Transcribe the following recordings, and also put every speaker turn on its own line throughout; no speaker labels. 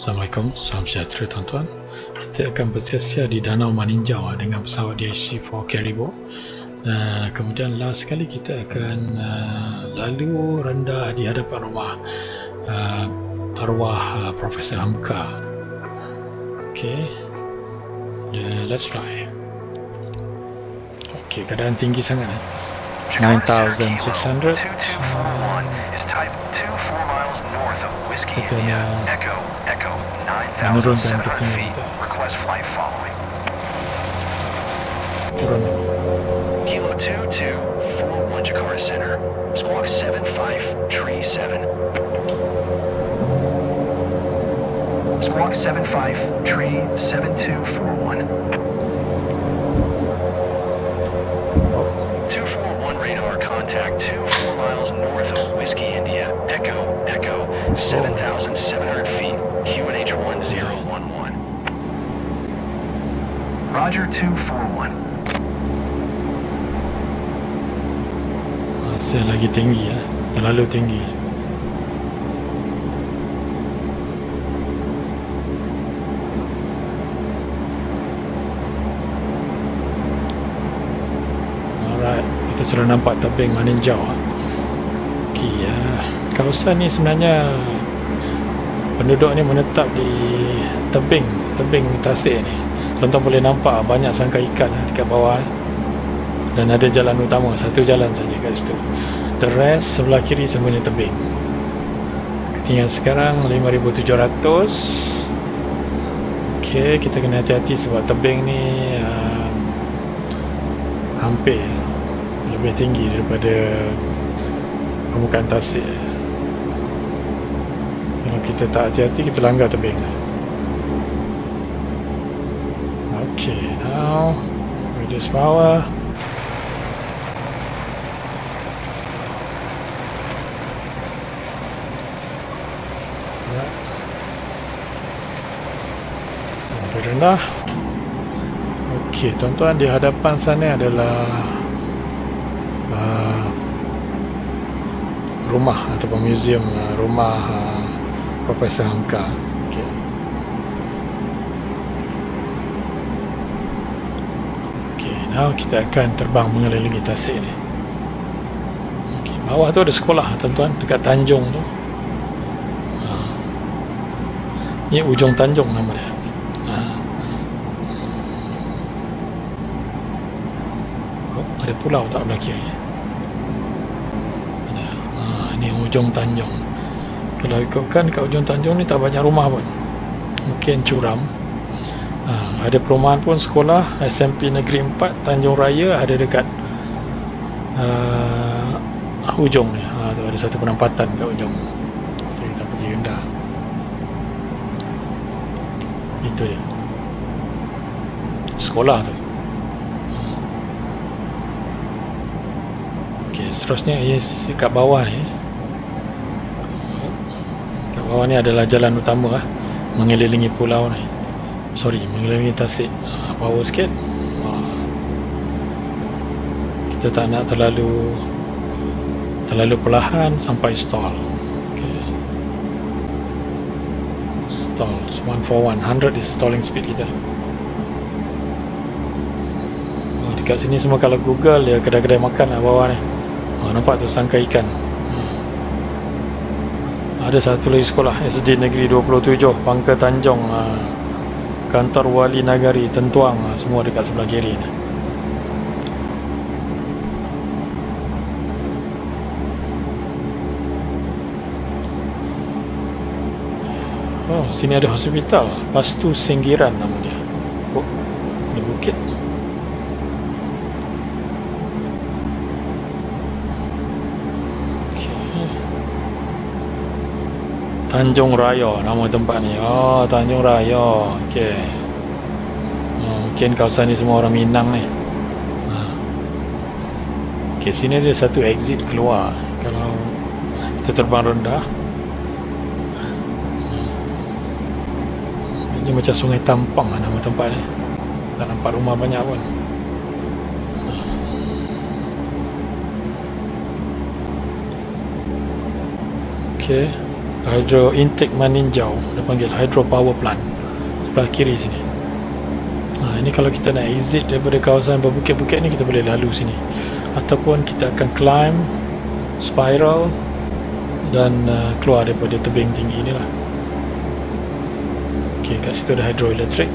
Assalamualaikum, salam sejahtera tuan-tuan. Kita akan bersiasat di Danau Maninjau dengan pesawat DHC-4 Caribou. Kemudian last sekali kita akan lalu rendah di hadapan rumah arwah Profesor Hamka. Okay, let's fly. Okay, keadaan tinggi sangat 9,600. Kita kena menurunkan ketinggian kita. Turun.
Kilo 2241 Jakarta Center, squawk 7537. Squawk 757241. 241 radar contact 24 miles north of Whiskey India, Echo 7,700 feet, QNH 1011. Roger 241.
Masih lagi tinggi terlalu tinggi. Alright, kita sudah nampak tebing Maninjau. Okay, kawasan ni sebenarnya penduduk ni menetap di tebing tasik ni. Tuan-tuan boleh nampak banyak sangkar ikan dekat bawah. Dan ada jalan utama, satu jalan saja kat situ. The rest sebelah kiri semuanya tebing. Ketinggian sekarang 5,700. Okey, kita kena hati-hati sebab tebing ni hampir lebih tinggi daripada permukaan tasik. Kalau kita tak hati-hati, kita langgar tebing. Okey, now reduce power. Lebih rendah. Okey, tuan-tuan, di hadapan sana adalah rumah ataupun museum rumah Profesor Hamka. Okey. Okey, now kita akan terbang mengelilingi tasik ni. Okey, bawah tu ada sekolah tuan-tuan, dekat Tanjung tu. Ni Ujung Tanjung nama dia. Ada pulau tak belah kiri? Ada. Ni Ujung Tanjung. Kalau ikutkan kat Ujung Tanjung ni tak banyak rumah pun, mungkin curam. Ada perumahan pun, sekolah SMP Negeri 4 Tanjung Raya ada dekat ujung ni. Tu ada satu penampatan kat ujung. Okay, kita pergi rendah. Itu dia sekolah tu. Okey, seterusnya kat bawah ni. Kat bawah ni adalah jalan utama mengelilingi pulau ni. Mengelilingi tasik. Power sikit. Kita tak nak terlalu perlahan sampai stall. Okey. Stall 141. 100 is stalling speed kita. Dekat sini semua kalau Google dia kedai-kedai makan lah bawah ni. Nampak tu sangkar ikan. Ada satu lagi sekolah, SD Negeri 27 Pangkal Tanjung, kantor Wali Nagari Tentuang, semua dekat sebelah kiri ni. Oh, sini ada hospital, Pastu Singgiran nama dia. Oh, ada bukit. Tanjung Raya nama tempat ni. Oh, Tanjung Raya. Okey. Mungkin kawasan ni semua orang Minang ni. Okey, sini ada satu exit keluar kalau kita terbang rendah. Ini macam Sungai Tampang nama tempat ni. Tak nampak rumah banyak pun. Okey. Hydro intake Maninjau, dia panggil hydro power plant, sebelah kiri sini. Ini kalau kita nak exit daripada kawasan berbukit-bukit ni, kita boleh lalu sini, ataupun kita akan climb spiral dan keluar daripada tebing tinggi ni lah. Ok, kat situ ada hydroelectric.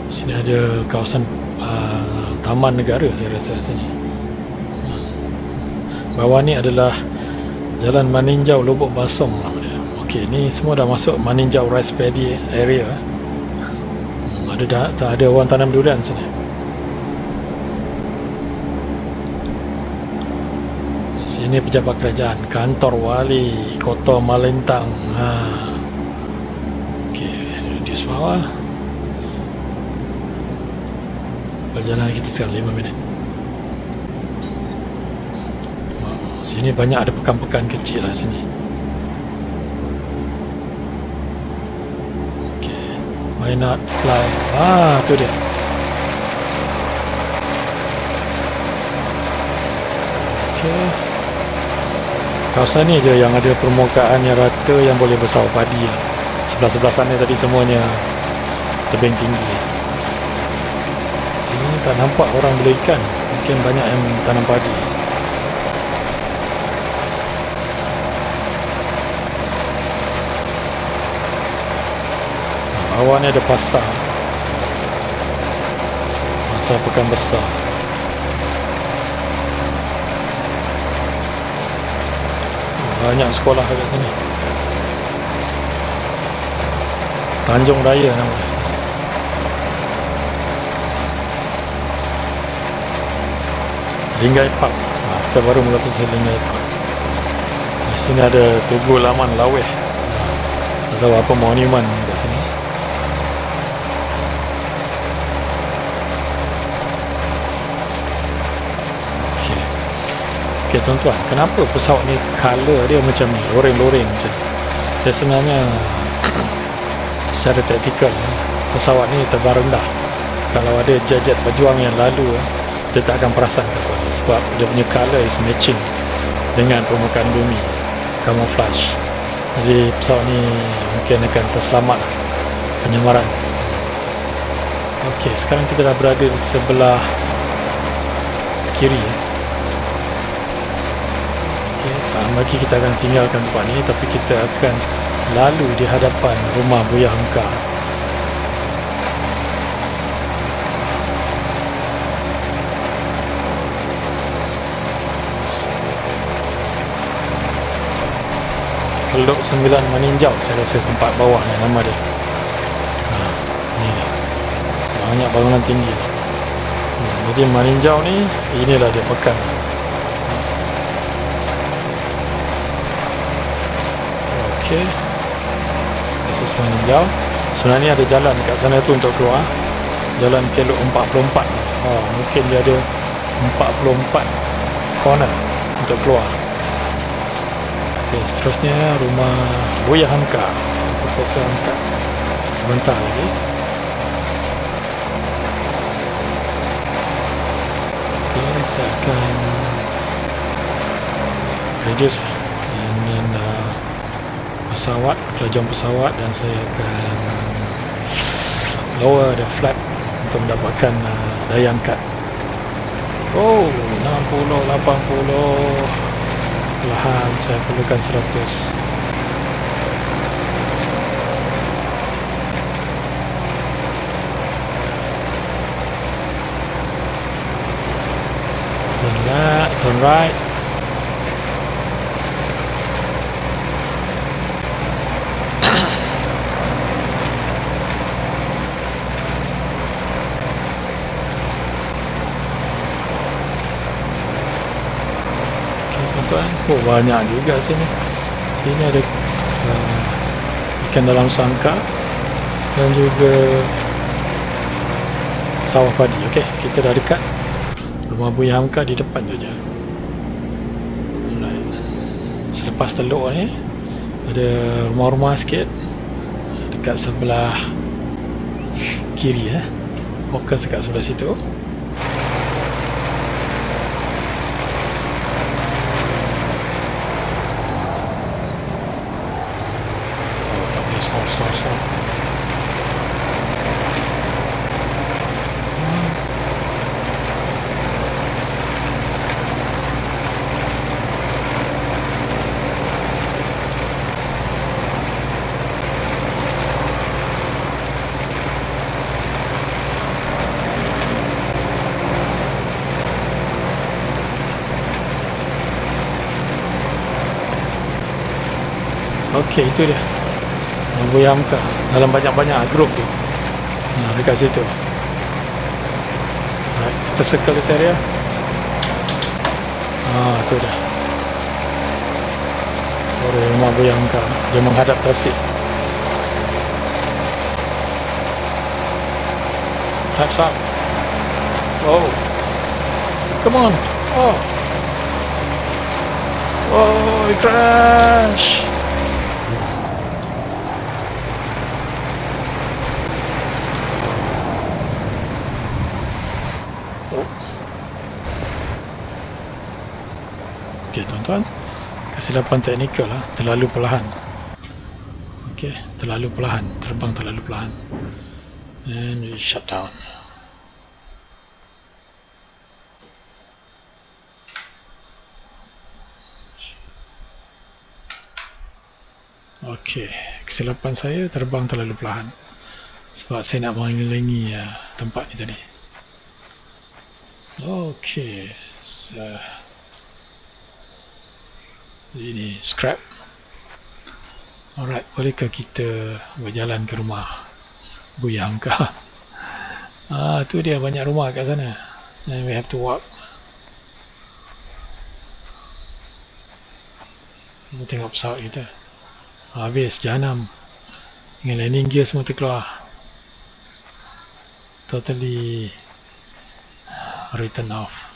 Sini ada kawasan taman negara saya rasa sini. Bawah ni adalah Jalan Maninjau Lubuk Basong nama dia. Ok, ni semua dah masuk Maninjau Rice Paddy area. Tak ada orang tanam durian sini. Sini pejabat kerajaan, kantor wali Kota Malintang. Ok, reduce bawah. Perjalanan kita sekarang 5 minit. Sini banyak ada pekan-pekan kecil lah sini. Ok, why not fly? Tu dia. Ok, kawasan ni je yang ada permukaan yang rata, yang boleh bersawah padi lah. Sebelah-sebelah sana tadi semuanya tebing tinggi. Sini tak nampak orang bela ikan, mungkin banyak yang tanam padi. Bawah ni ada pasar pekan besar. Banyak sekolah kat sini. Tanjung Raya nama dia. Linggai Park. Kita baru mula pasal Linggai Park. Di sini ada Tugu Laman Laweh. Tak tahu apa monumen kat sini. Ok tuan-tuan, kenapa pesawat ni color dia macam ni, loreng-loreng macam ni? Dia sebenarnya secara taktikal, pesawat ni terbang rendah. Kalau ada jet-jet pejuang yang lalu, dia tak akan perasan sebab dia punya color is matching dengan permukaan bumi, camouflage. Jadi pesawat ni mungkin akan terselamat penyamaran. Ok, sekarang kita dah berada di sebelah kiri. Lagi kita akan tinggalkan tempat ni, tapi kita akan lalu di hadapan rumah Buya Hamka. Kelok 9 Maninjau, saya rasa tempat bawah ni nama dia. Ni dia, banyak bangunan tinggi. Jadi Maninjau ni, inilah dia pekan. Okay, this is Maninjau. Sebenarnya ada jalan kat sana tu untuk keluar, Jalan Kelok 44. Mungkin dia ada 44 corner untuk keluar. Okay, seterusnya rumah Buya Hamka, Profesor Hamka. Sebentar lagi. Okay, saya akan reduce pesawat, kelajuan pesawat, dan saya akan lower the flap untuk mendapatkan daya angkat. 60, 80, perlahan saya perlukan 100. Turn left, turn right. Banyak juga sini. Sini ada ikan dalam sangkar dan juga sawah padi. Okey, kita dah dekat rumah Buya Hamka, di depan saja. Selepas teluk ni ada rumah-rumah sikit dekat sebelah kiri. Fokus dekat sebelah situ. Stop. Okey, itu dia. Buaya Hamka dalam banyak-banyak grup tu. Dekat situ. Alright, kita circle this area. Tu dah. Rumah Buaya Hamka. Dia menghadap tasik. Flaps up. Oh. Come on. Oh, we crash. Okey tuan-tuan, kesilapan teknikal lah, terlalu perlahan. Okey, terlalu perlahan, terbang terlalu perlahan. And we shut down. Okey, kesilapan saya terbang terlalu perlahan sebab saya nak mengelilingi tempat ni tadi. Okey, ini scrap. Alright, bolehkah kita berjalan ke rumah Buaya Hamka? Tu dia, banyak rumah kat sana. And we have to walk. Kita tengok pesawat kita. Habis, jahanam. Dengan landing gear semua terkeluar. Totally written off.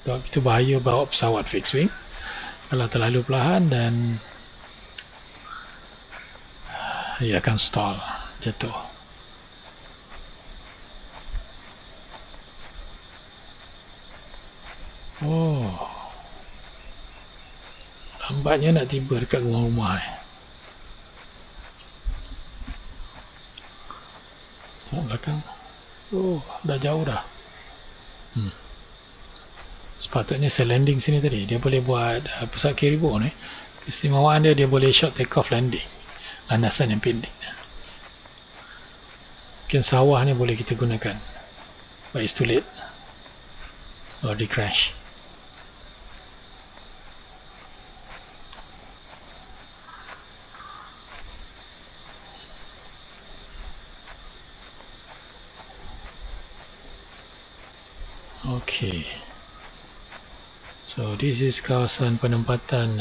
Sebab itu bahaya bawa pesawat fixed wing kalau terlalu perlahan, dan ia akan stall, jatuh. Lambatnya nak tiba dekat rumah-rumah. Belakang. Dah jauh dah. Sepatutnya saya landing sini tadi. Dia boleh buat pesawat Caribou ni. Keistimewaan dia boleh short take off landing. Landasan yang pendek. Mungkin sawah ni boleh kita gunakan. But it's too late. Or dia crash. Okay. So this is kawasan penempatan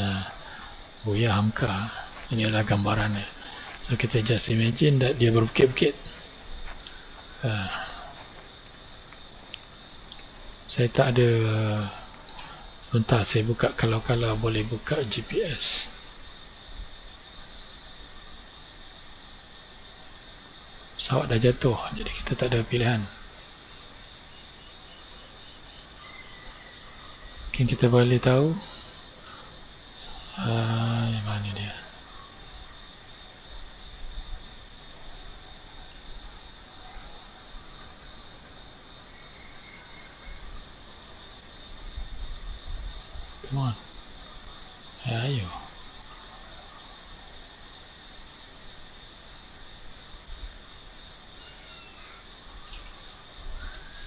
Buaya Hamka. Ini adalah gambarannya. So kita just imagine that dia berbukit-bukit. Saya tak ada. Sebentar saya buka, kalau boleh buka GPS. Pesawat dah jatuh, jadi kita tak ada pilihan. Mungkin kita boleh tahu mana dia. Come on. Ayo.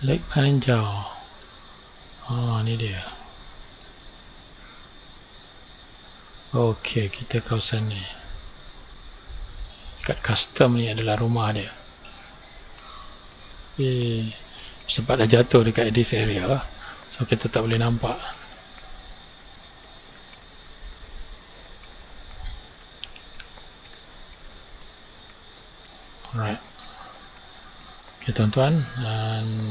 Lake Maninjau. Ni dia. Okey, kita kawasan ni. Kat custom ni adalah rumah dia. Sebab dah jatuh dekat this area, so kita tak boleh nampak. Alright. Okay tuan-tuan,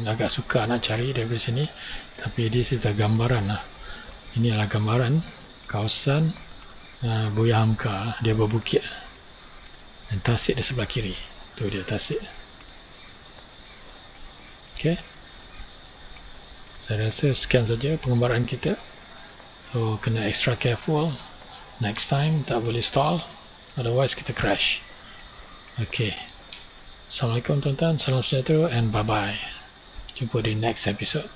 agak suka nak cari dari sini, tapi this is the gambaran lah. Ini adalah gambaran kawasan Buaya Hamka. Dia berbukit dan tasik di sebelah kiri. Tu dia tasik. Okay. Saya rasa sekian saja pengembaraan kita. So kena extra careful. Next time tak boleh stall, otherwise kita crash. Okay. Assalamualaikum tuan-tuan, salam sejahtera and bye bye. Jumpa di next episode.